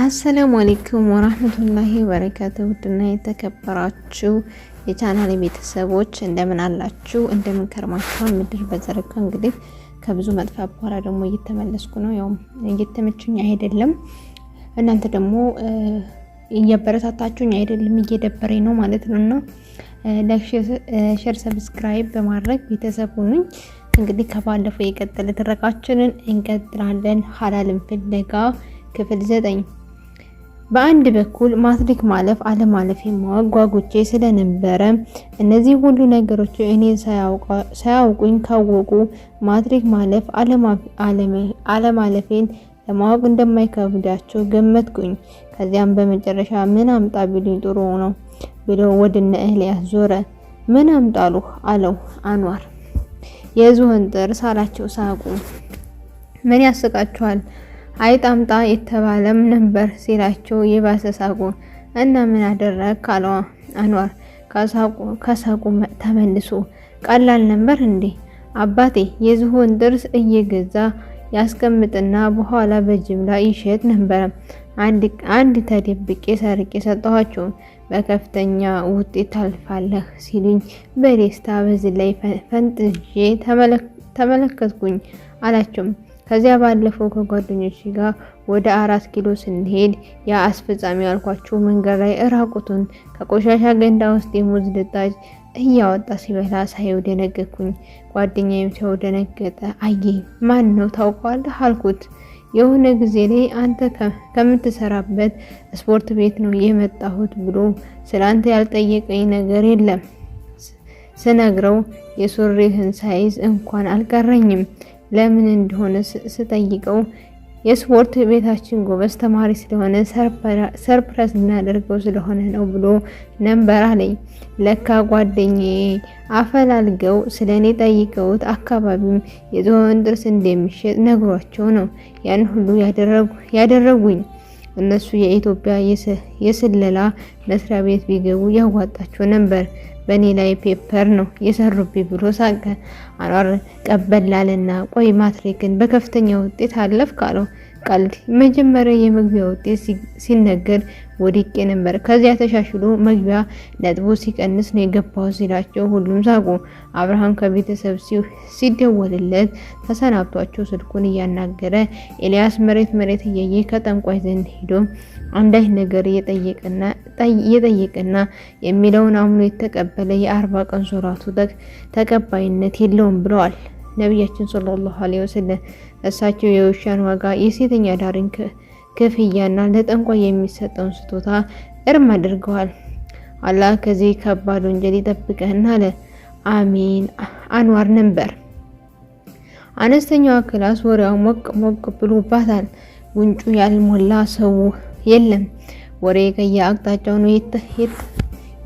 አሰላሙ አለይኩም ወራህመቱላሂ ወበረካቱሁ። ውድና የተከበራችሁ የቻናሌ ቤተሰቦች እንደምን አላችሁ? እንደምን ከርማችኋል? ምድር በዘረጋ እንግዲህ ከብዙ መጥፋት በኋላ ደግሞ እየተመለስኩ ነው። ያው እየተመቸኝ አይደለም፣ እናንተ ደግሞ እያበረታታችሁኝ አይደለም፣ እየደበረኝ ነው ማለት ነውና ላይክ፣ ሼር፣ ሰብስክራይብ በማድረግ ቤተሰብ ሁኑኝ። እንግዲህ ከባለፈው የቀጠለ ትረካችንን እንቀጥላለን። ሐላልን ፍለጋ ክፍል 9። በአንድ በኩል ማትሪክ ማለፍ አለማለፍ የማወቅ ጓጉቼ ስለነበረ እነዚህ ሁሉ ነገሮች እኔ ሳያውቁኝ ካወቁ ማትሪክ ማለፍ አለማለፌን ለማወቅ እንደማይከብዳቸው ገመትኩኝ። ከዚያም በመጨረሻ ምን አምጣ ቢሉኝ ጥሩ ነው ብሎ ወደነ ኤልያስ ዞረ። ምን አምጣሉህ አለው አንዋር። የዝሆን ጥርስ አላቸው። ሳቁ። ምን ያስቃችኋል? አይጥ አምጣ የተባለም ነበር ሲላቸው የባሰ ሳቁ። እና ምን አደረክ አለው አንዋር ከሳቁ ተመልሶ። ቀላል ነበር እንዴ አባቴ? የዝሆን ጥርስ እየገዛ ያስቀምጥና በኋላ በጅምላ ይሸጥ ነበር። አንድ ተደብቄ ሰርቄ ሰጠኋቸው። በከፍተኛ ውጤት ታልፋለህ ሲሉኝ በደስታ በዚህ ላይ ፈንጥዤ ተመለከትኩኝ አላቸው። ከዚያ ባለፈው ከጓደኞች ጋር ወደ 4 ኪሎ ስንሄድ ያ አስፈጻሚ ያልኳቸው መንገድ ላይ እራቁቱን ከቆሻሻ ገንዳ ውስጥ የሙዝ ልጣጭ እያወጣ ሲበላ ሳየው ደነገጥኩኝ። ጓደኛዬም ሰው ደነገጠ። አየኝ። ማን ነው ታውቀዋለህ አልኩት። የሆነ ጊዜ ላይ አንተ ከምትሰራበት ስፖርት ቤት ነው የመጣሁት ብሎ ስላንተ ያልጠየቀኝ ነገር የለም። ስነግረው የሱሪህን ሳይዝ እንኳን አልቀረኝም። ለምን እንደሆነ ስጠይቀው የስፖርት ቤታችን ጎበዝ ተማሪ ስለሆነ ሰርፕራይዝ እናደርገው ስለሆነ ነው ብሎ ነበር አለኝ። ለካ ጓደኛዬ አፈላልገው ስለኔ ጠይቀውት አካባቢም የዝሆን ጥርስ እንደሚሸጥ ነግሯቸው ነው ያን ሁሉ ያደረጉኝ። እነሱ የኢትዮጵያ የስለላ መስሪያ ቤት ቢገቡ ያዋጣቸው ነበር። በኔ ላይ ፔፐር ነው የሰሩብኝ ብሎ ሳቀ። አንዋር ቀበላልና ቆይ ማትሪክን በከፍተኛ ውጤት አለፍክ አለው። ቀልድ። መጀመሪያ የመግቢያ ውጤት ሲነገር ወድቄ ነበር። ከዚያ ተሻሽሎ መግቢያ ነጥቡ ሲቀንስ ነው የገባው ሲላቸው ሁሉም ሳቁ። አብርሃም ከቤተሰብ ሲደወልለት ተሰናብቷቸው ስልኩን እያናገረ ኤልያስ መሬት እያየ ከጠንቋይ ዘንድ ሄዶ አንዳች ነገር እየጠየቀና የሚለውን አምኖ የተቀበለ የ40 ቀን ሶላቱ ተቀባይነት የለውም ብለዋል ነቢያችን ሰለላሁ ዐለይሂ ወሰለም። እሳቸው የውሻን ዋጋ፣ የሴተኛ ዳሪን ክፍያና ለጠንቋይ የሚሰጠውን ስጦታ እርም አድርገዋል። አላህ ከዚህ ከባድ ወንጀል ይጠብቀን አለ። አሚን። አንዋር ነበር። አነስተኛዋ ክላስ ወሬው ሞቅ ብሎባታል። ጉንጩ ያልሞላ ሰው የለም። ወሬ ከየአቅጣጫው ነው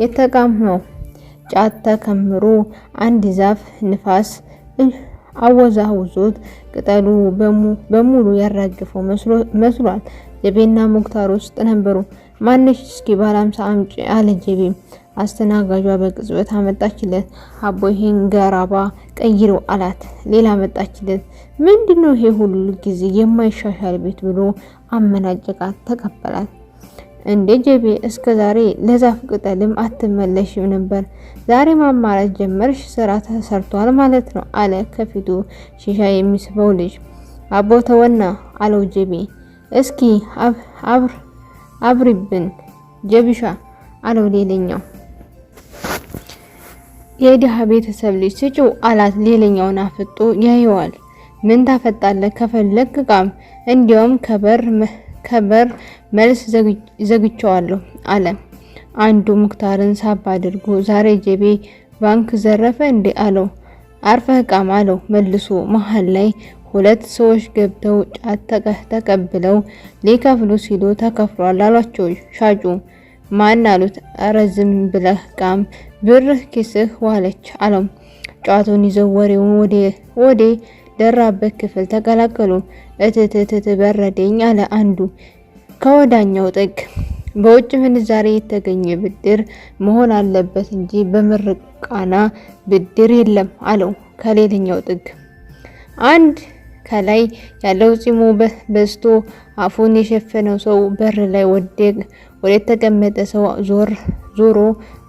የተቃመው። ጫት ተከምሮ አንድ ዛፍ ንፋስ አወዛውዞት ቅጠሉ በሙሉ ያራገፈው መስሏል። ጀቤና ሙክታር ውስጥ ነበሩ። ማነሽ እስኪ ባለ 50 አምጪ አለ ጀቤ። አስተናጋጇ በቅጽበት አመጣችለት። አቦይን ገራባ ቀይሮ አላት። ሌላ አመጣችለት። ምንድነው ይሄ ሁሉ ጊዜ የማይሻሻል ቤት ብሎ አመናጨቃት። ተቀበላት። እንደ ጀቤ እስከ ዛሬ ለዛፍ ቅጠልም አትመለሽም ነበር፣ ዛሬ ማማራት ጀመርሽ፣ ስራ ተሰርቷል ማለት ነው አለ ከፊቱ ሺሻ የሚስበው ልጅ። አቦ ተወና አለው ጀቤ። እስኪ አብሪብን ጀቢሻ አለው ሌላኛው። የድሃ ቤተሰብ ልጅ ስጪው አላት። ሌላኛውን አፍጦ ያየዋል። ምን ታፈጣለህ? ከፈለክ ቃም፣ እንዲያውም ከበር መልስ ዘግቼዋለሁ አለ። አንዱ ሙክታርን ሳብ አድርጎ ዛሬ ጀቤ ባንክ ዘረፈ እንዴ አለው። አርፈህ ቃም አለው መልሶ። መሃል ላይ 2 ሰዎች ገብተው ጫት ተቀብለው ሊከፍሉ ሲሉ ተከፍሏል አሏቸው ሻጩ። ማን አሉት። ኧረ ዝም ብለህ ቃም፣ ብርህ ኪስህ ዋለች አለው። ጫቱን ይዘው ወሬውን ወደ ደራበት ክፍል ተቀላቀሉ። እትትት በረደኝ አለ አንዱ ከወዳኛው ጥግ። በውጭ ምንዛሬ የተገኘ ብድር መሆን አለበት እንጂ በምርቃና ብድር የለም አለው ከሌላኛው ጥግ። አንድ ከላይ ያለው ፂሙ በስቶ አፉን የሸፈነው ሰው በር ላይ ወደ ተቀመጠ ሰው ዞሮ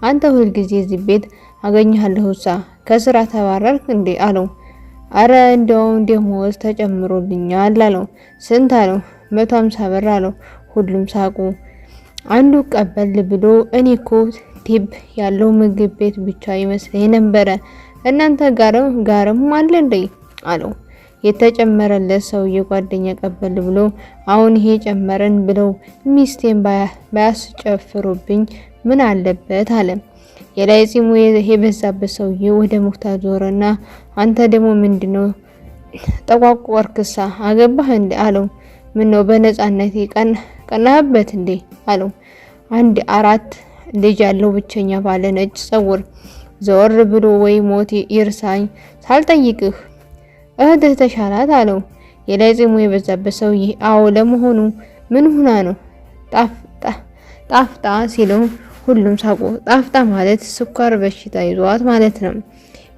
አንተ ሁልጊዜ እዚህ ቤት አገኘሃለሁሳ ከስራ ተባረርክ እንዴ አለው። አረ እንደው ደሞዝ ተጨምሮልኛል አለው። ስንት አለው። 150 ብር አለው። ሁሉም ሳቁ። አንዱ ቀበል ብሎ እኔ እኮ ቲፕ ያለው ምግብ ቤት ብቻ ይመስለኝ ነበረ እናንተ ጋርም አለ እንዴ አለው። የተጨመረለት ሰውዬ ጓደኛ ቀበል ብሎ አሁን ይሄ ጨመረን ብለው ሚስቴን ባያስጨፍሩብኝ ምን አለበት አለ። የላይ ፂሙ የበዛበት ሰውዬ ወደ ሙክታር ዞረና አንተ ደግሞ ምንድነው ጠቋቆርክሳ አገባህ እንዴ አለው። ምነው በነጻነቴ ቀናህበት እንዴ አለው። አንድ 4 ልጅ ያለው ብቸኛ ባለ ነጭ ጸጉር ዘወር ብሎ ወይ ሞት ይርሳኝ ሳልጠይቅህ እህትህ ተሻላት አለው። የላይ ፂሙ የበዛበት ሰውዬ አዎ ለመሆኑ ምን ሆና ነው ጣፍጣ ሲለው ሁሉም ሳቁ። ጣፍጣ ማለት ስኳር በሽታ ይዟት ማለት ነው።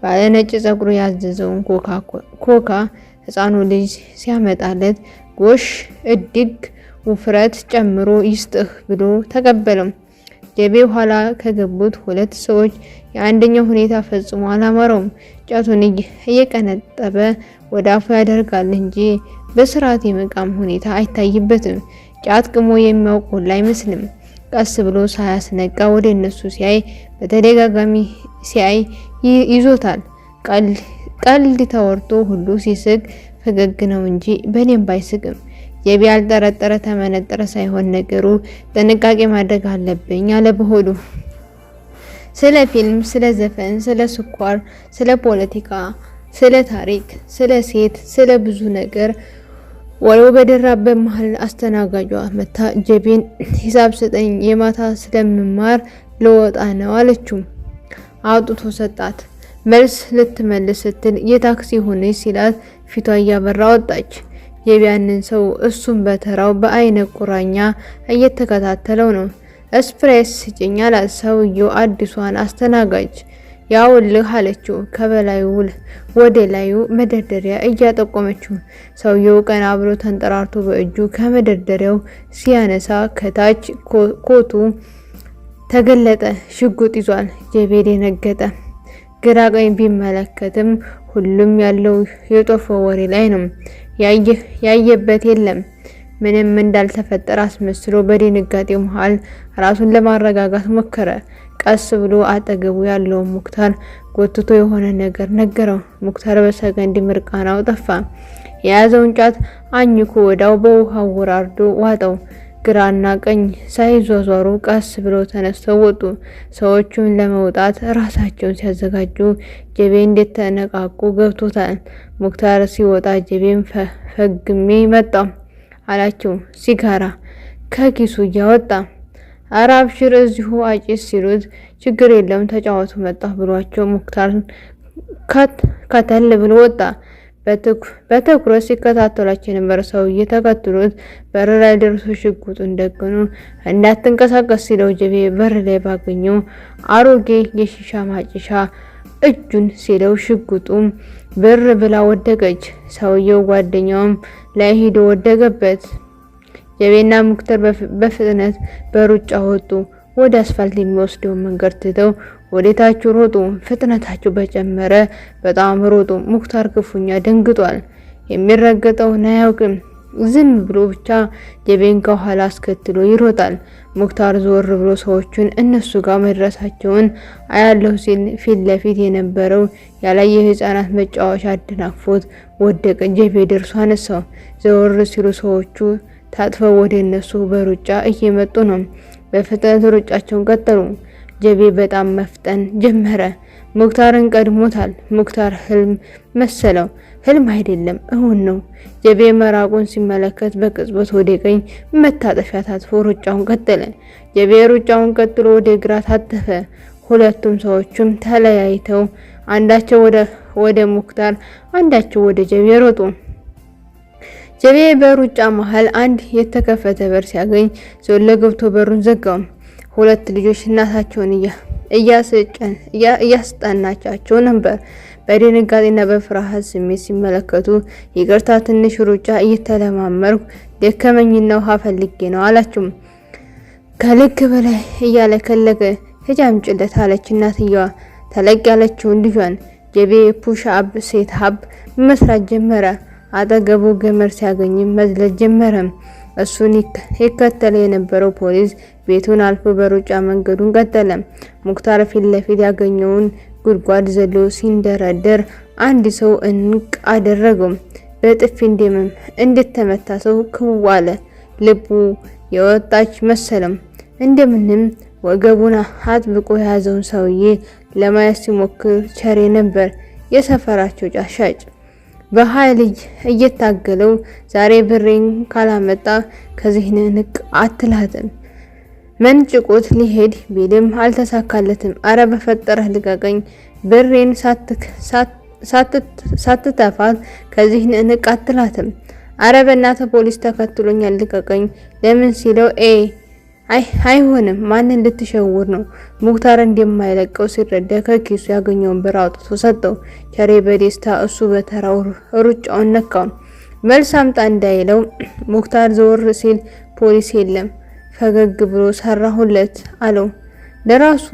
ባለ ነጭ ጸጉሩ ያዘዘውን ኮካ ህፃኑ ልጅ ሲያመጣለት ጎሽ እድግ ውፍረት ጨምሮ ይስጥህ ብሎ ተቀበለው። ጀቤ ኋላ ከገቡት 2 ሰዎች የአንደኛው ሁኔታ ፈጽሞ አላማረውም። ጫቱን እየቀነጠበ ወደ አፉ ያደርጋል እንጂ በስርዓት የመቃም ሁኔታ አይታይበትም። ጫት ቅሞ የሚያውቅ ሁላ አይመስልም። ቀስ ብሎ ሳያስነቃ ወደ እነሱ ሲያይ በተደጋጋሚ ሲያይ ይዞታል። ቀልድ ተወርቶ ሁሉ ሲስቅ ፈገግ ነው እንጂ በኔም ባይስቅም ጀቤ ያልጠረጠረ ተመነጠረ ሳይሆን ነገሩ ጥንቃቄ ማድረግ አለብኝ አለ በሆዱ። ስለ ፊልም፣ ስለ ዘፈን፣ ስለ ስኳር፣ ስለ ፖለቲካ፣ ስለ ታሪክ፣ ስለ ሴት፣ ስለ ብዙ ነገር ወለው በደራበት መሃል አስተናጋጇ መታ ጀቤን ሂሳብ ስጠኝ የማታ ስለምማር ለወጣ ነው አለችው። አውጥቶ ሰጣት። መልስ ልትመልስ ስትል የታክሲ ሆነች ሲላት ፊቷ እያበራ ወጣች። የቢያንን ሰው እሱም በተራው በአይነ ቁራኛ እየተከታተለው ነው። ኤስፕሬስ ስጭኝ አላት ሰውየው አዲሷን አስተናጋጅ። ያውልህ አለችው ከበላዩ ወደ ላዩ መደርደሪያ እያጠቆመችው። ሰውየው ቀና ብሎ ተንጠራርቶ በእጁ ከመደርደሪያው ሲያነሳ ከታች ኮቱ ተገለጠ። ሽጉጥ ይዟል። ጀቤ ደነገጠ። ግራ ቀኝ ቢመለከትም ሁሉም ያለው የጦፈ ወሬ ላይ ነው። ያየበት የለም። ምንም እንዳልተፈጠረ አስመስሎ በድንጋጤው መሃል ራሱን ለማረጋጋት ሞከረ። ቀስ ብሎ አጠገቡ ያለው ሙክታር ጎትቶ የሆነ ነገር ነገረው። ሙክታር በሰከንድ ምርቃናው ጠፋ። የያዘውን ጫት አኝኮ ወዳው በውሃው ወራርዶ ዋጠው። ግራና ቀኝ ሳይዟዟሩ ቀስ ብሎ ተነስተው ወጡ። ሰዎቹን ለመውጣት ራሳቸውን ሲያዘጋጁ ጀቤ እንደተነቃቁ ገብቶታል። ሙክታር ሲወጣ ጀቤን ፈግሜ መጣ አላቸው ሲጋራ ከኪሱ እያወጣ። ኧረ አብሽር እዚሁ አጭስ ሲሉት ችግር የለም ተጫወቱ መጣ ብሏቸው ሙክታር ከተል ብሎ ወጣ። በትኩረት ሲከታተላቸው የነበረ ሰውዬ ተከትሎት በር ላይ ደርሶ ሽጉጡን ደግኖ እንዳትንቀሳቀስ ሲለው ጀቤ በር ላይ ባገኘው አሮጌ የሺሻ ማጭሻ እጁን ሲለው ሽጉጡም ብር ብላ ወደቀች። ሰውየው ጓደኛውም ላይ ሄዶ ወደቀበት። ጀቤና ሙክታር በፍጥነት በሩጫ ወጡ። ወደ አስፋልት የሚወስደው መንገድ ትተው ወደታች ሮጡ። ፍጥነታቸው በጨመረ በጣም ሮጡ። ሙክታር ክፉኛ ደንግጧል። የሚረገጠውን አያውቅም። ዝም ብሎ ብቻ ጀቤን ከኋላ አስከትሎ ይሮጣል። ሙክታር ዞር ብሎ ሰዎቹን እነሱ ጋር መድረሳቸውን አያለሁ ሲል ፊት ለፊት የነበረው ያላየ ህፃናት መጫወቻ አደናቅፎት ወደቀ። ጀቤ ደርሶ አነሳው። ዘወር ሲሉ ሰዎቹ ታጥፈው ወደ እነሱ በሩጫ እየመጡ ነው። በፍጥነት ሩጫቸውን ቀጠሉ። ጀቤ በጣም መፍጠን ጀመረ። ሙክታርን ቀድሞታል። ሙክታር ህልም መሰለው። ህልም አይደለም እውን ነው። ጀቤ መራቁን ሲመለከት በቅጽበት ወደ ቀኝ መታጠፊያ ታጥፎ ሩጫውን ቀጠለ። ጀቤ ሩጫውን ቀጥሎ ወደ ግራ ታጠፈ። ሁለቱም ሰዎችም ተለያይተው አንዳቸው ወደ ሙክታር አንዳቸው ወደ ጀቤ ሮጡ። ጀቤ በሩጫ መሃል አንድ የተከፈተ በር ሲያገኝ ዞለ ገብቶ በሩን ዘጋው። 2 ልጆች እናታቸውን እያስጠናቻቸው ነበር። በድንጋጤና በፍርሃት ስሜት ሲመለከቱ ይቅርታ ትንሽ ሩጫ እየተለማመርኩ ደከመኝና ውሃ ፈልጌ ነው አላቸው። ከልክ በላይ እያለከለከ ሂጂ አምጪለት አለች እናትየዋ። ተለቅ ያለችውን ልጇን ጀቤ ፑሽ አፕ ሴት ሀብ መስራት ጀመረ። አጠገቡ ገመድ ሲያገኝ መዝለል ጀመረ። እሱን ይከተል የነበረው ፖሊስ ቤቱን አልፎ በሩጫ መንገዱን ቀጠለ። ሙክታር ፊት ለፊት ያገኘውን ጉድጓድ ዘሎ ሲንደረደር አንድ ሰው እንቅ አደረገው። በጥፊ እንደተመታ ሰው ክው አለ። ልቡ የወጣች መሰለም። እንደምንም ወገቡን አጥብቆ የያዘውን ሰውዬ ለማየት ሲሞክር ቸሬ ነበር፣ የሰፈራቸው ጫሻጭ። በኃይል እየታገለው ዛሬ ብሬን ካላመጣ ከዚህ ንቅ አትላትም። መንጭቆት ሊሄድ ቢልም አልተሳካለትም። አረ በፈጠረህ ልቀቀኝ፣ ብሬን ሳትተፋት ከዚህ ንቅ አትላትም። አረ በእናትህ ፖሊስ ተከትሎኛል ልቀቀኝ። ለምን ሲለው አይሆንም፣ ማንን ልትሸውር ነው? ሙክታር እንደማይለቀው ሲረዳ ከኪሱ ያገኘውን ብር አውጥቶ ሰጠው። ቸሬ በደስታ እሱ በተራው ሩጫውን ነካው። መልስ አምጣ እንዳይለው ሙክታር ዘወር ሲል ፖሊስ የለም። ፈገግ ብሎ ሰራሁለት አለው። ለራሱ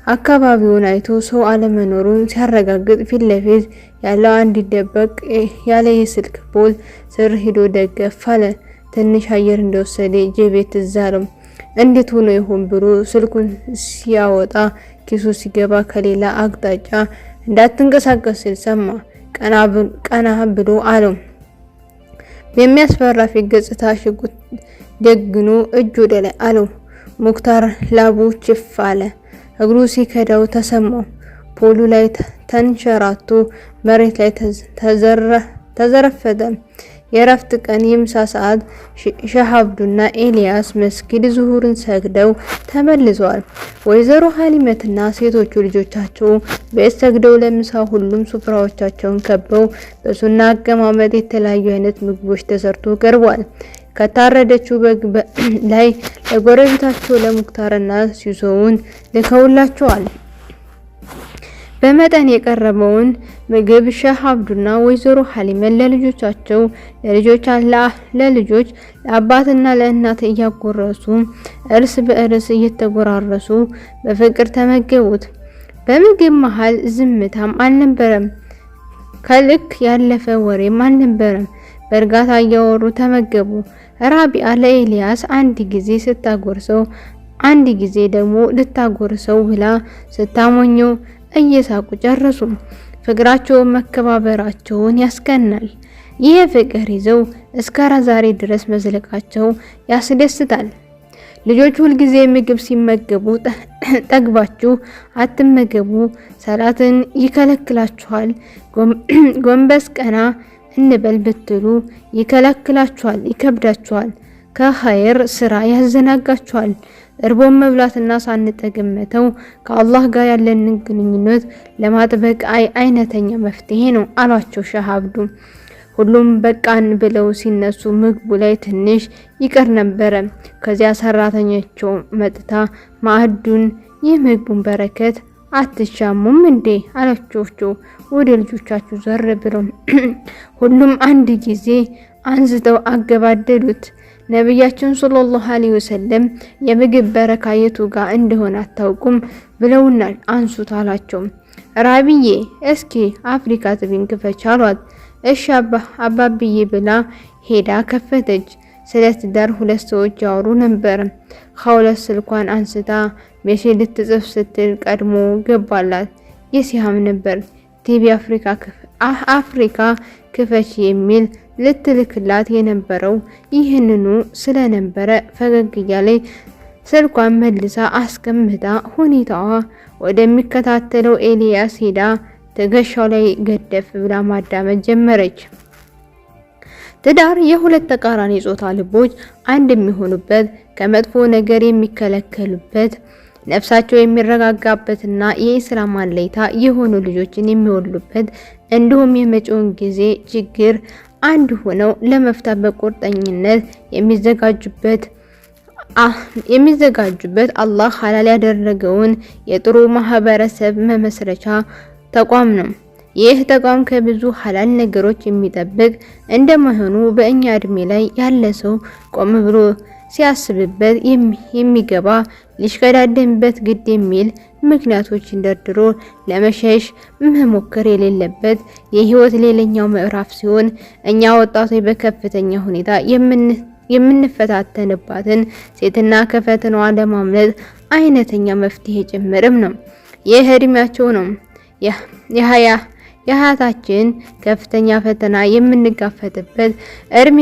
አካባቢውን አይቶ ሰው አለመኖሩን ሲያረጋግጥ ፊት ለፊት ያለው አንድ ደበቅ ያለ የስልክ ፖል ስር ሄዶ ደገፍ አለ። ትንሽ አየር እንደወሰደ ጀቤት ትዛለው። እንዴት ሆኖ ይሆን ብሎ ስልኩን ሲያወጣ ኪሱ ሲገባ ከሌላ አቅጣጫ እንዳትንቀሳቀስ ሲል ሰማ። ቀና ብሎ አለው። የሚያስፈራ ፊት ገጽታ ሽጉጥ ደግኖ እጁ ወደ ላይ አለው። ሙክታር ላቡ ችፍ አለ። እግሩ ሲከዳው ተሰማው። ፖሉ ላይ ተንሸራቶ መሬት ላይ ተዘረፈተ። የረፍት ቀን የምሳ ሰዓት ሸሃብዱና ኤልያስ መስጊድ ዙሁርን ሰግደው ተመልሰዋል። ወይዘሮ ሀሊመትና ሴቶቹ ልጆቻቸው ቤት ሰግደው ለምሳ ሁሉም ሱፍራዎቻቸውን ከበው በሱና አቀማመጥ የተለያዩ አይነት ምግቦች ተሰርቶ ቀርቧል። ከታረደችው በግ ላይ ለጎረቤታቸው ለሙክታርና ሲሶውን ልከውላቸዋል። በመጠን የቀረበውን ምግብ ሼህ አብዱና ወይዘሮ ሀሊመን ለልጆች ለአባትና ለእናት እያጎረሱ እርስ በእርስ እየተጎራረሱ በፍቅር ተመገቡት። በምግብ መሃል ዝምታም አልነበረም። ከልክ ያለፈ ወሬም አልነበረም። በእርጋታ እያወሩ ተመገቡ። ራቢያ ለኤልያስ አንድ ጊዜ ስታጎርሰው አንድ ጊዜ ደግሞ ልታጎርሰው ብላ ስታሞኘው እየሳቁ ጨረሱ። ፍቅራቸውን መከባበራቸውን ያስቀናል። ይህ ፍቅር ይዘው እስከ ዛሬ ድረስ መዝለቃቸው ያስደስታል። ልጆች ሁልጊዜ ምግብ ሲመገቡ ጠግባችሁ አትመገቡ፣ ሰላትን ይከለክላችኋል፣ ጎንበስ ቀና እንበል ብትሉ ይከለክላችኋል፣ ይከብዳችኋል፣ ከኸይር ስራ ያዘናጋችኋል። እርቦን መብላትና ሳንጠግመተው ከአላህ ጋር ያለንን ግንኙነት ለማጥበቅ አይነተኛ መፍትሄ ነው አሏቸው ሼህ አብዱ። ሁሉም በቃን ብለው ሲነሱ ምግቡ ላይ ትንሽ ይቀር ነበረ። ከዚያ ሰራተኛቸው መጥታ ማዕዱን የምግቡን በረከት አትሻሙም እንዴ አላቸው። ወደ ልጆቻቸው ዘር ብለው ሁሉም አንድ ጊዜ አንስተው አገባደዱት። ነብያችን ሰለላሁ ዐለይሂ ወሰለም የምግብ በረካ የቱ ጋር እንደሆነ አታውቁም ብለውናል፣ አንሱት አላቸው። ራቢዬ እስኪ አፍሪካ ቲቪን ክፈች አሏት። እሺ አባብዬ ብላ ሄዳ ከፈተች። ስለ ትዳር ሁለት ሰዎች ያወሩ ነበር። ከሁለት ስልኳን አንስታ ሜሴጅ ልትጽፍ ስትል ቀድሞ ገባላት። የሲሃም ነበር። ቲቪ አፍሪካ ክፈች የሚል ልትልክላት የነበረው ይህንኑ ስለነበረ ፈገግ እያለች ስልኳን መልሳ አስቀምጣ ሁኔታዋ ወደሚከታተለው ኤልያስ ሄዳ ትከሻው ላይ ገደፍ ብላ ማዳመጥ ጀመረች። ትዳር የሁለት ተቃራኒ ጾታ ልቦች አንድ የሚሆኑበት፣ ከመጥፎ ነገር የሚከለከሉበት፣ ነፍሳቸው የሚረጋጋበትና የኢስላም አለይታ የሆኑ ልጆችን የሚወሉበት እንዲሁም የመጪውን ጊዜ ችግር አንድ ሆነው ለመፍታት በቁርጠኝነት የሚዘጋጁበት አላህ ሐላል ያደረገውን የጥሩ ማህበረሰብ መመስረቻ ተቋም ነው። ይህ ተቋም ከብዙ ሐላል ነገሮች የሚጠብቅ እንደመሆኑ በእኛ እድሜ ላይ ያለ ሰው ቆም ብሎ ሲያስብበት የሚገባ ሊሽቀዳደምበት ግድ የሚል ምክንያቶችን ደርድሮ ለመሸሽ መሞከር የሌለበት የህይወት ሌላኛው ምዕራፍ ሲሆን እኛ ወጣቶች በከፍተኛ ሁኔታ የምንፈታተንባትን ሴትና ከፈተናዋ ለማምለጥ አይነተኛ መፍትሄ ጭምርም ነው። ይህ እድሜያቸው ነው የሀያታችን ከፍተኛ ፈተና የምንጋፈጥበት እድሜ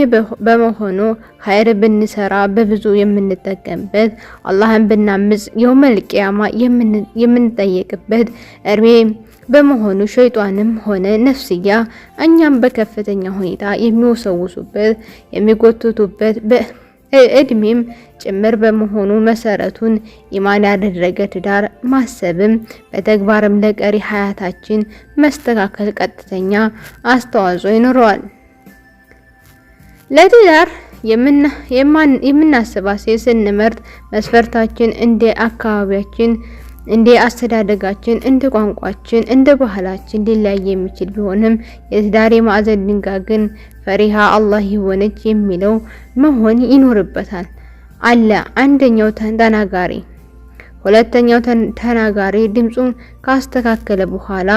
በመሆኑ ኸይር ብንሰራ በብዙ የምንጠቀምበት፣ አላህን ብናምጽ የውመል ቂያማ የምንጠየቅበት እድሜ በመሆኑ ሸይጣንም ሆነ ነፍስያ እኛም በከፍተኛ ሁኔታ የሚወሰውሱበት የሚጎትቱበት እድሜም ጭምር በመሆኑ መሰረቱን ኢማን ያደረገ ትዳር ማሰብም በተግባርም ለቀሪ ሀያታችን መስተካከል ቀጥተኛ አስተዋጽኦ ይኖረዋል። ለትዳር የምናስባት ሴት ስንመርጥ መስፈርታችን እንደ አካባቢያችን፣ እንደ አስተዳደጋችን፣ እንደ ቋንቋችን፣ እንደ ባህላችን ሊለያይ የሚችል ቢሆንም የትዳር የማዕዘን ድንጋይ ግን ፈሪሃ አላህ የሆነች የሚለው መሆን ይኖርበታል አለ አንደኛው ተናጋሪ። ሁለተኛው ተናጋሪ ድምጹን ካስተካከለ በኋላ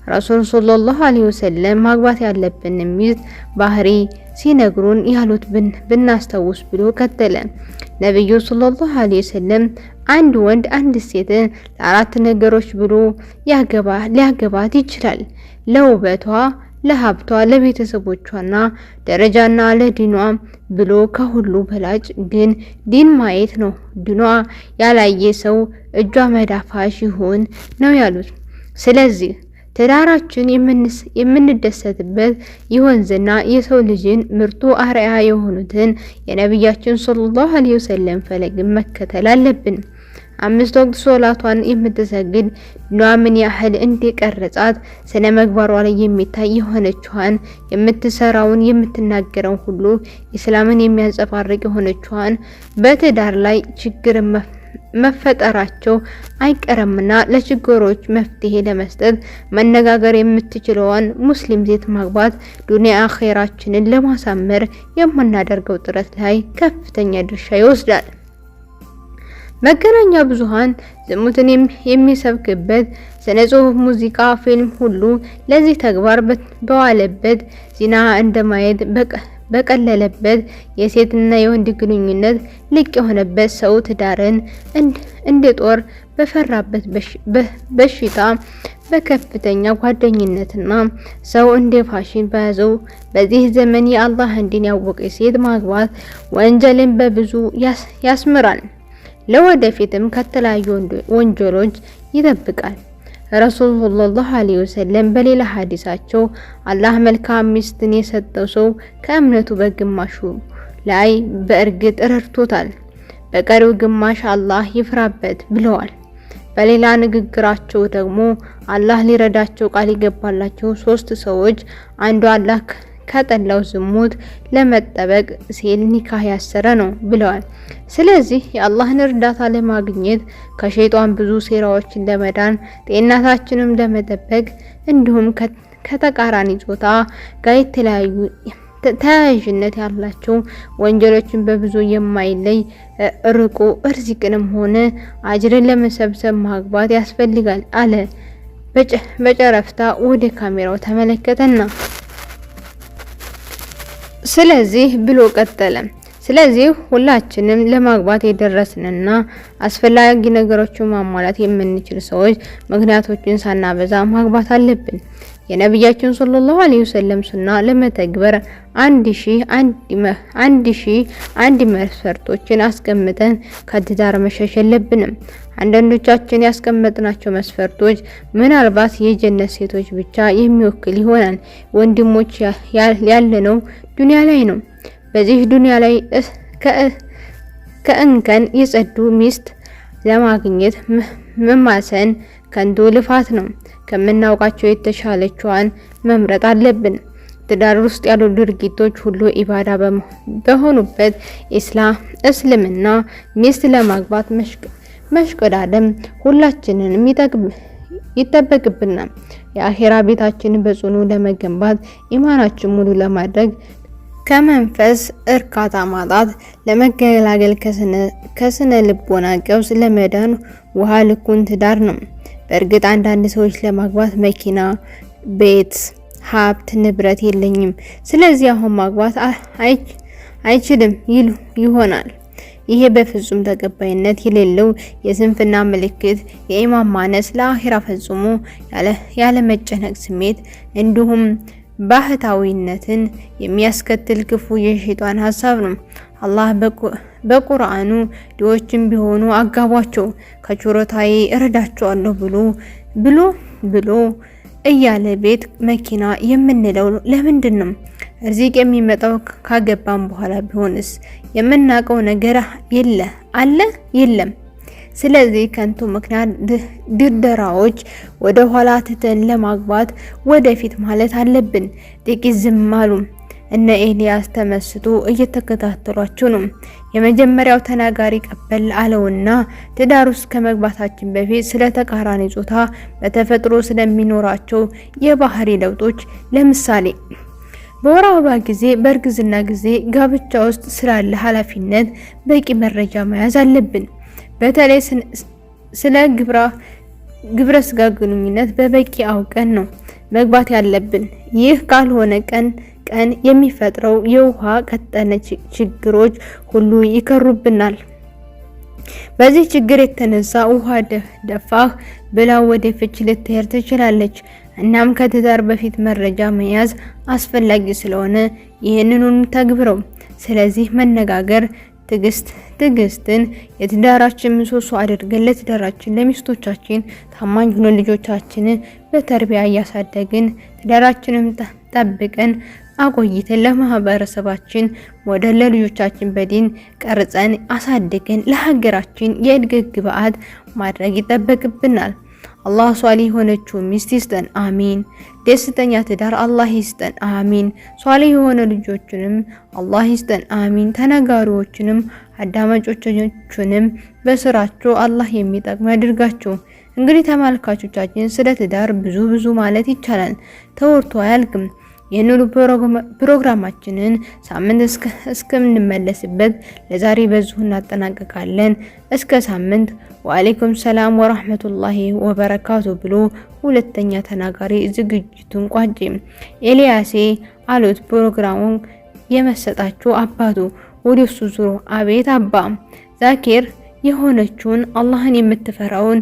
ረሱል ሰለላሁ ዐለይሂ ወሰለም ማግባት ያለብን ሚስት ባህሪ ሲነግሩን ያሉት ብናስታውስ ብሎ ከተለ። ነብዩ ሰለላሁ ዐለይሂ ወሰለም አንድ ወንድ አንድ ሴትን ለአራት ነገሮች ብሎ ሊያገባት ይችላል። ለውበቷ፣ ለሀብቷ፣ ለቤተሰቦቿና ደረጃና ለዲኗ ብሎ ከሁሉ በላጭ ግን ዲን ማየት ነው። ዲኗ ያላየ ሰው እጇ መዳፋሽ ይሆን ነው ያሉት። ስለዚህ ትዳራችን የምንደሰትበት ይሆንዝና የሰው ልጅን ምርጡ አርአያ የሆኑትን የነብያችን ሰለላሁ ዐለይሂ ወሰለም ፈለግን መከተል አለብን። 5 ወቅት ሶላቷን የምትሰግድ ዲኗ ምን ያህል እንደቀረጻት ስነ ምግባሯ ላይ የሚታይ የሆነችዋን የምትሰራውን የምትናገረውን ሁሉ ኢስላምን የሚያንጸባርቅ የሆነችዋን በትዳር ላይ ችግር መፈጠራቸው አይቀርምና ለችግሮች መፍትሄ ለመስጠት መነጋገር የምትችለዋን ሙስሊም ሴት ማግባት ዱንያ አኺራችንን ለማሳመር የምናደርገው ጥረት ላይ ከፍተኛ ድርሻ ይወስዳል። መገናኛ ብዙሃን ዝሙትን የሚሰብክበት ስነ ጽሁፍ፣ ሙዚቃ፣ ፊልም ሁሉ ለዚህ ተግባር በዋለበት ዚና እንደማየት በቀለለበት የሴትና የወንድ ግንኙነት ልቅ የሆነበት ሰው ትዳርን እንደ ጦር በፈራበት በሽታ በከፍተኛ ጓደኝነትና ሰው እንደ ፋሽን በያዘው በዚህ ዘመን የአላህን ዲን ያወቀች ሴት ማግባት ወንጀልን በብዙ ያስምራል። ለወደፊትም ከተለያዩ ወንጀሎች ይጠብቃል። ረሱል ሰለላሁ ዐለይሂ ወሰለም በሌላ ሐዲሳቸው አላህ መልካም ሚስትን የሰጠው ሰው ከእምነቱ በግማሹ ላይ በእርግጥ ረድቶታል፣ በቀሪው ግማሽ አላህ ይፍራበት ብለዋል። በሌላ ንግግራቸው ደግሞ አላህ ሊረዳቸው ቃል የገባላቸው 3 ሰዎች አንዱ አላህ ከጠላው ዝሙት ለመጠበቅ ሲል ኒካህ ያሰረ ነው ብለዋል። ስለዚህ የአላህን እርዳታ ለማግኘት ከሸይጣን ብዙ ሴራዎችን ለመዳን ጤንነታችንን ለመጠበቅ እንዲሁም ከተቃራኒ ጾታ ጋር የተለያዩ ተያያዥነት ያላቸው ወንጀሎችን በብዙ የማይለይ ርቆ እርዚቅንም ሆነ አጅርን ለመሰብሰብ ማግባት ያስፈልጋል አለ። በጨረፍታ ወደ ካሜራው ተመለከተና ስለዚህ ብሎ ቀጠለ። ስለዚህ ሁላችንም ለማግባት የደረስንና አስፈላጊ ነገሮችን ማሟላት የምንችል ሰዎች ምክንያቶችን ሳናበዛ ማግባት አለብን። የነብያችን ሰለላሁ ዐለይሂ ወሰለም ሱና ለመተግበር 1001 መስፈርቶችን አስቀምጠን ከትዳር መሸሽ የለብንም። አንዳንዶቻችን ያስቀመጥናቸው መስፈርቶች ምናልባት የጀነት ሴቶች ብቻ የሚወክል ይሆናል። ወንድሞች ያለነው ዱንያ ላይ ነው። በዚህ ዱንያ ላይ ከእንከን የጸዱ ሚስት ለማግኘት መማሰን ከንቱ ልፋት ነው። ከምናውቃቸው የተሻለችዋን መምረጥ አለብን። ትዳር ውስጥ ያሉ ድርጊቶች ሁሉ ኢባዳ በሆኑበት እስልምና ሚስት ለማግባት መሽቀዳደም ሁላችንንም ይጠበቅብናል። የአኺራ ቤታችንን በጽኑ ለመገንባት ኢማናችን ሙሉ ለማድረግ ከመንፈስ እርካታ ማጣት ለመገላገል ከስነ ልቦና ቀውስ ለመዳን ውሃ ልኩን ትዳር ነው። በእርግጥ አንዳንድ ሰዎች ለማግባት መኪና፣ ቤት፣ ሀብት፣ ንብረት የለኝም ስለዚህ አሁን ማግባት አይችልም ይሉ ይሆናል። ይሄ በፍጹም ተቀባይነት የሌለው የስንፍና ምልክት፣ የኢማን ማነስ፣ ለአኺራ ፈጽሞ ያለ መጨነቅ ስሜት እንዲሁም ባህታዊነትን የሚያስከትል ክፉ የሸይጣን ሐሳብ ነው። አላህ በቁርአኑ ድሆችም ቢሆኑ አጋቧቸው ከችሮታዬ እረዳቸዋለሁ ብሎ እያለ ቤት መኪና የምንለው ለምንድን ነው? ርዚቅ የሚመጣው ካገባን በኋላ ቢሆንስ? የምናውቀው ነገር አለ የለም። ስለዚህ ከንቱ ምክንያት ድርደራዎች ወደ ኋላ ትተን ለማግባት ወደፊት ማለት አለብን። ጥቂት ዝም አሉ። እነ ኤልያስ ተመስጦ እየተከታተሏቸው ነው። የመጀመሪያው ተናጋሪ ቀበል አለውና ትዳር ውስጥ ከመግባታችን በፊት ስለ ተቃራኒ ጾታ በተፈጥሮ ስለሚኖራቸው የባህሪ ለውጦች ለምሳሌ በወር አበባ ጊዜ፣ በእርግዝና ጊዜ፣ ጋብቻ ውስጥ ስላለ ኃላፊነት በቂ መረጃ መያዝ አለብን። በተለይ ስለ ግብረ ስጋ ግንኙነት በበቂ አውቀን ነው መግባት ያለብን። ይህ ካልሆነ ቀን የሚፈጥረው የውሃ ቀጠነ ችግሮች ሁሉ ይከሩብናል። በዚህ ችግር የተነሳ ውሃ ደፋህ ብላ ወደ ፍች ልትሄድ ትችላለች። እናም ከትዳር በፊት መረጃ መያዝ አስፈላጊ ስለሆነ ይህንኑን ተግብረው። ስለዚህ መነጋገር፣ ትዕግስትን የትዳራችን ምሰሶ አድርገን ለትዳራችን ለሚስቶቻችን ታማኝ ሆነን ልጆቻችንን በተርቢያ እያሳደግን ትዳራችንን ጠብቀን አቆይተን ለማህበረሰባችን ሞዴል ለልጆቻችን በዲን ቀርጸን አሳድገን ለሀገራችን የእድገት ግብዓት ማድረግ ይጠበቅብናል። አላህ ሷሊህ የሆነችው ሚስት ይስጠን፣ አሚን። ደስተኛ ትዳር አላህ ይስጠን፣ አሚን። ሷሊህ የሆነ ልጆችንም አላህ ይስጠን፣ አሚን። ተናጋሪዎችንም አዳማጮችንም በስራቸው አላህ የሚጠቅሙ ያድርጋቸው። እንግዲህ ተመልካቾቻችን ስለ ትዳር ብዙ ማለት ይቻላል፣ ተወርቶ አያልቅም። ይህንኑ ፕሮግራማችንን ሳምንት እስከምንመለስበት ለዛሬ በዚሁ እናጠናቀቃለን። እስከ ሳምንት። ወአለይኩም ሰላም ወራህመቱላሂ ወበረካቱ ብሎ ሁለተኛ ተናጋሪ ዝግጅቱን ቋጭ። ኤልያሴ አሉት ፕሮግራሙን የመሰጣቸው አባቱ ወዲሱ ዙሮ አቤት አባ ዛኪር የሆነችውን አላህን የምትፈራውን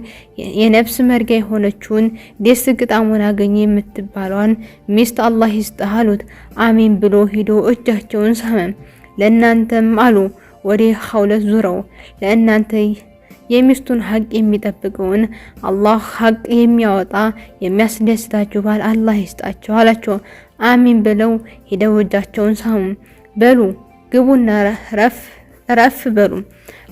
የነፍስ መርጊያ የሆነችውን ደስ ግጣሙን አገኘ የምትባሏን ሚስት አላህ ይስጥህ አሉት። አሚን ብሎ ሂዶ እጃቸውን ሳመ። ለእናንተም አሉ ወደ ሐውለት ዙረው ለእናንተ የሚስቱን ሐቅ የሚጠብቀውን አላህ ሐቅ የሚያወጣ የሚያስደስታችሁ ባል አላህ ይስጣቸው አላቸው። አሚን ብለው ሂደው እጃቸውን ሳሙ። በሉ ግቡና ረፍ በሉ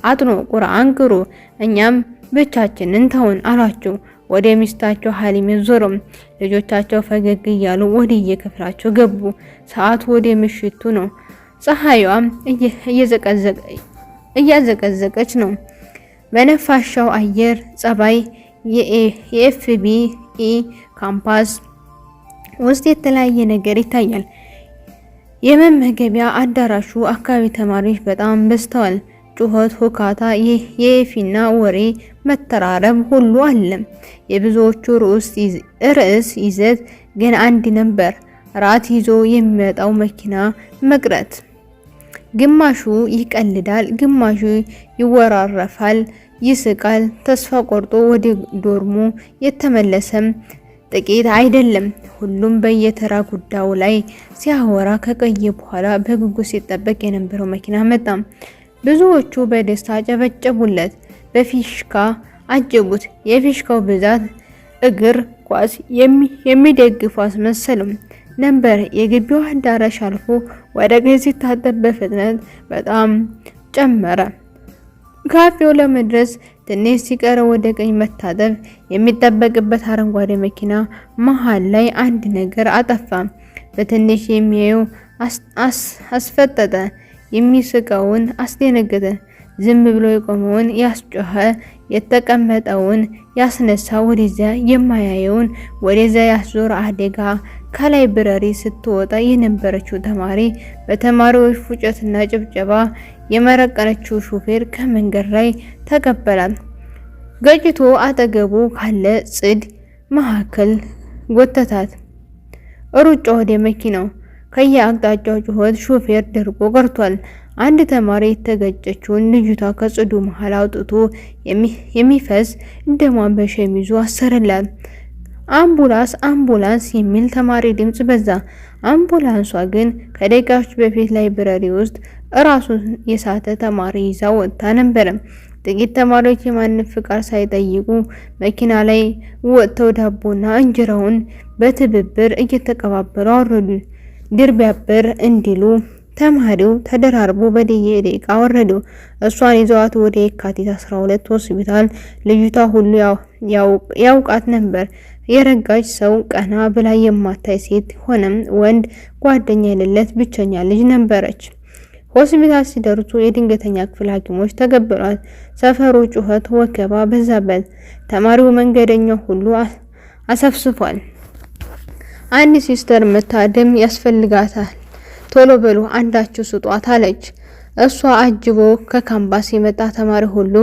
አጥኖ ቁርአን ቅሩ፣ እኛም ብቻችንን ተውን አሏቸው። ወደ ሚስታቸው ሐሊም ዞረው ልጆቻቸው ፈገግ እያሉ ወደ የክፍላቸው ገቡ። ሰዓቱ ወደ ምሽቱ ነው። ፀሐይዋም እያዘቀዘቀች ነው። በነፋሻው አየር ጸባይ የኤፍቢኢ ካምፓስ ውስጥ የተለያየ ነገር ይታያል። የመመገቢያ አዳራሹ አካባቢ ተማሪዎች በጣም በዝተዋል። ጩኸት፣ ሁካታ፣ የፊና ወሬ መተራረብ ሁሉ አለ። የብዙዎቹ ርዕስ ይዘት ግን አንድ ነበር፣ ራት ይዞ የሚመጣው መኪና መቅረት። ግማሹ ይቀልዳል፣ ግማሹ ይወራረፋል፣ ይስቃል። ተስፋ ቆርጦ ወደ ዶርሙ የተመለሰም ጥቂት አይደለም። ሁሉም በየተራ ጉዳዩ ላይ ሲያወራ ከቆየ በኋላ በጉጉት ሲጠበቅ የነበረው መኪና መጣ። ብዙዎቹ በደስታ አጨበጨቡለት፣ በፊሽካ አጀቡት። የፊሽካው ብዛት እግር ኳስ የሚደግፉ አስመሰሉም ነበር። የግቢው አዳራሽ አልፎ ወደ ቀኝ ሲታጠፍ በፍጥነት በጣም ጨመረ። ካፌው ለመድረስ ትንሽ ሲቀረው ወደ ቀኝ መታጠፍ የሚጠበቅበት አረንጓዴ መኪና መሃል ላይ አንድ ነገር አጠፋ። በትንሽ የሚያየው አስፈጠጠ፣ የሚስቀውን አስደነገጠ። ዝም ብሎ የቆመውን ያስጮኸ፣ የተቀመጠውን ያስነሳ፣ ወደዚያ የማያየውን ወደዚያ ያስዞረ አደጋ። ከላይ ብረሪ ስትወጣ የነበረችው ተማሪ በተማሪዎች ፉጨትና ጭብጨባ የመረቀነችው ሹፌር ከመንገድ ላይ ተቀበላት። ገጭቶ አጠገቡ ካለ ጽድ መካከል ጎተታት። ሩጫ ወደ መኪናው። ከየአቅጣጫው ጩኸት። ሹፌር ደርቆ ቀርቷል። አንድ ተማሪ የተገጨችውን ልጅቷ ከጽዱ መሃል አውጥቶ የሚፈስ ደሟን በሸሚዙ አሰረላት። አምቡላንስ አምቡላንስ የሚል ተማሪ ድምጽ በዛ። አምቡላንሷ ግን ከደቂቃዎች በፊት ላይብረሪ ውስጥ ራሱን የሳተ ተማሪ ይዛ ወጥታ ነበር። ጥቂት ተማሪዎች የማንም ፍቃድ ሳይጠይቁ መኪና ላይ ወጥተው ዳቦና እንጀራውን በትብብር እየተቀባበሉ አወረዱ። ድር ቢያብር እንዲሉ ተማሪው ተደራርቦ በደቂቃ ወረዱ። እሷን ይዘዋት ወደ የካቲት 12 ሆስፒታል። ልጅቷ ሁሉ ያውቃት ነበር። የረጋች ሰው፣ ቀና ብላ የማታይ ሴት ሆነም ወንድ ጓደኛ የሌለት ብቸኛ ልጅ ነበረች። ሆስፒታል ሲደርሱ የድንገተኛ ክፍል ሐኪሞች ተቀበሏት። ሰፈሩ ጩኸት፣ ወከባ በዛበት። ተማሪው መንገደኛው ሁሉ አሰፍስፏል። አንድ ሲስተር መታ ደም ያስፈልጋታል፣ ቶሎ በሉ አንዳችሁ ስጧት አለች። እሷ አጅቦ ከካምፓስ የመጣ ተማሪ ሁሉ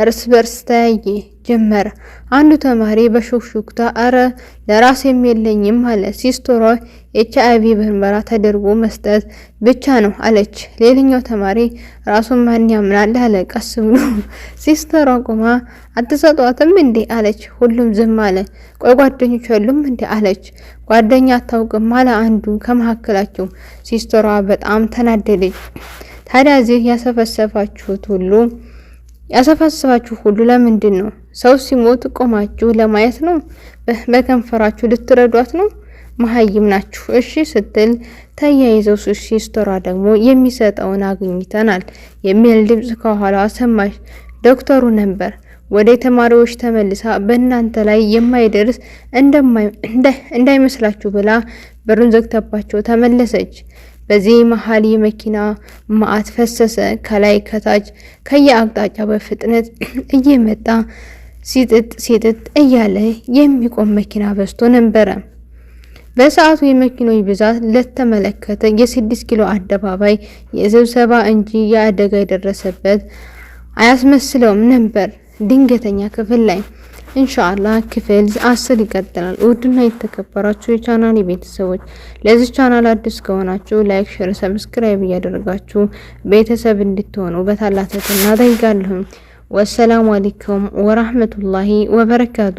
እርስ በርስ ተያየ ጀመረ። አንዱ ተማሪ በሹክሹክታ አረ ለራሴም የለኝም አለ። ሲስተሯ HIV ምርመራ ተደርጎ መስጠት ብቻ ነው አለች። ሌላኛው ተማሪ ራሱን ማን ያምናል አለ ቀስ ብሎ። ሲስተሯ ቆማ አትሰጧትም እንዴ አለች። ሁሉም ዝም አለ። ቆይ ጓደኞች ሁሉም እንዴ አለች። ጓደኛ አታውቅም አለ አንዱ ከመካከላቸው። ሲስተሯ በጣም ተናደደች። ታዲያ እዚህ ያሰፈሰፋችሁ ሁሉ ለምንድን ነው? ሰው ሲሞት ቆማችሁ ለማየት ነው? በከንፈራችሁ ልትረዷት ነው? መሀይም ናችሁ እሺ ስትል ተያይዘው ሲስተሯ ደግሞ የሚሰጠውን አግኝተናል የሚል ድምጽ ከኋላ ሰማች። ዶክተሩ ነበር። ወደ ተማሪዎች ተመልሳ በእናንተ ላይ የማይደርስ እንዳይመስላችሁ ብላ በሩን ዘግታባቸው ተመለሰች። በዚህ መሃል የመኪና ማዕት ፈሰሰ። ከላይ ከታች ከየአቅጣጫ በፍጥነት እየመጣ ሲጥጥ እያለ የሚቆም መኪና በዝቶ ነበረ። በሰዓቱ የመኪኖች ብዛት ለተመለከተ የ6 ኪሎ አደባባይ የስብሰባ እንጂ የአደጋ የደረሰበት አያስመስለውም ነበር። ድንገተኛ ክፍል ላይ ኢንሻአላህ ክፍል 10 ይቀጥላል። ውድና የተከበራችሁ የቻናሌ ቤተሰቦች ለዚህ ቻናል አዲስ ከሆናችሁ ላይክ፣ ሼር፣ ሰብስክራይብ እያደረጋችሁ ቤተሰብ እንድትሆኑ በታላቅ ትህትና እጠይቃለሁ። ወሰላሙ አለይኩም ወራህመቱላሂ ወበረካቱ።